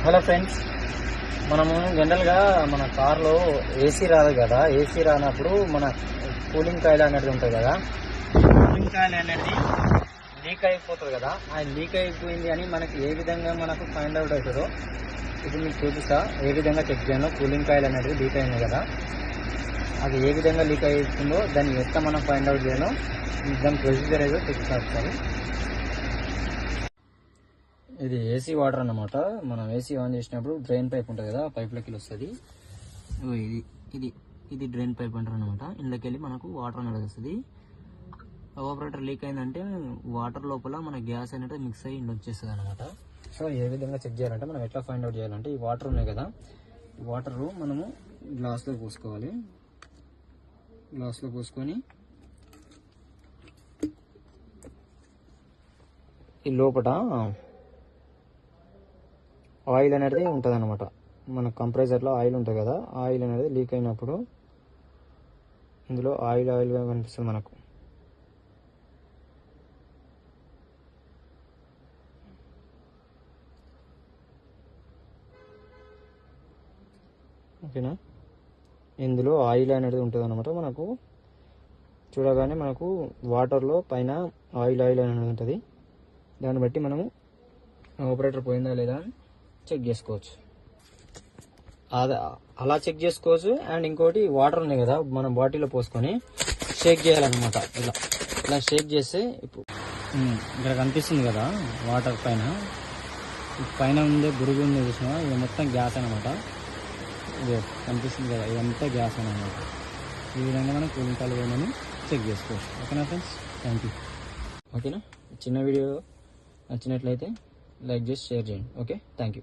Hello friends, మనము జనరల్గా మన కార్లో ఏసీ రాదు కదా. ఏసీ రానప్పుడు మన కూలింగ్ కాయిల్ అనేది ఉంటుంది కదా. కూలింగ్ కాయిల్ అనేది లీక్ అయిపోతుంది కదా. ఆ లీక్ అయిపోయింది అని మనకి ఏ విధంగా మనకు ఫైండ్ అవుట్ అవుతుందో ఇది మీకు చూపిస్తా. ఏ విధంగా చెక్ చేయను. కూలింగ్ కాయిల్ అనేది లీక్ అయింది కదా, అది ఏ విధంగా లీక్ అవుతుందో దాన్ని ఎట్లా మనం ఫైండ్ అవుట్ చేయను, దాని ప్రొసీజర్ ఏదో చూపిస్తారు. ఇది ఏసీ వాటర్ అన్నమాట. మనం ఏసీ ఆన్ చేసినప్పుడు డ్రైన్ పైప్ ఉంటుంది కదా, పైప్లోకి వస్తుంది. ఇది డ్రైన్ పైప్ అంటారు అనమాట. ఇందులోకి వెళ్ళి మనకు వాటర్ అనేది వస్తుంది. ఎవాపరేటర్ లీక్ అయిందంటే వాటర్ లోపల మన గ్యాస్ అనేది మిక్స్ అయ్యి వచ్చేస్తుంది అనమాట. సో ఏ విధంగా చెక్ చేయాలంటే మనం ఎట్లా ఫైండ్ అవుట్ చేయాలంటే, ఈ వాటర్ ఉన్నాయి కదా, ఈ వాటర్ మనము గ్లాస్లో పోసుకోవాలి. గ్లాస్లో పోసుకొని ఈ లోపల ఆయిల్ అనేది ఉంటుంది అనమాట. మన కంప్రెసర్లో ఆయిల్ ఉంటుంది కదా, ఆయిల్ అనేది లీక్ అయినప్పుడు ఇందులో ఆయిల్గా కనిపిస్తుంది మనకు. ఓకేనా, ఇందులో ఆయిల్ అనేది ఉంటుంది అనమాట. మనకు చూడగానే మనకు వాటర్లో పైన ఆయిల్ అనేది ఉంటుంది. దాన్ని బట్టి మనము ఆపరేటర్ పోయిందా లేదా అని చెక్ చేసుకోవచ్చు. అలా చెక్ చేసుకోవచ్చు. అండ్ ఇంకోటి వాటర్ ఉన్నాయి కదా, మనం బాటిల్లో పోసుకొని షేక్ చేయాలన్నమాట. ఇలా షేక్ చేస్తే ఇప్పుడు ఇక్కడ కనిపిస్తుంది కదా వాటర్ పైన ఉండే బురుగు ఉంది చూసినా, ఇది మొత్తం గ్యాస్ అనమాట. ఇది కనిపిస్తుంది కదా, ఇదంతా గ్యాస్ అనమాట. ఈ విధంగా మనం కూలింగ్ కాయిల్ పోయిందని చెక్ చేసుకోవచ్చు. ఓకేనా ఫ్రెండ్స్, థ్యాంక్ యూ. ఓకేనా, చిన్న వీడియో నచ్చినట్లయితే లైక్ చేసి షేర్ చేయండి. Okay, thank you.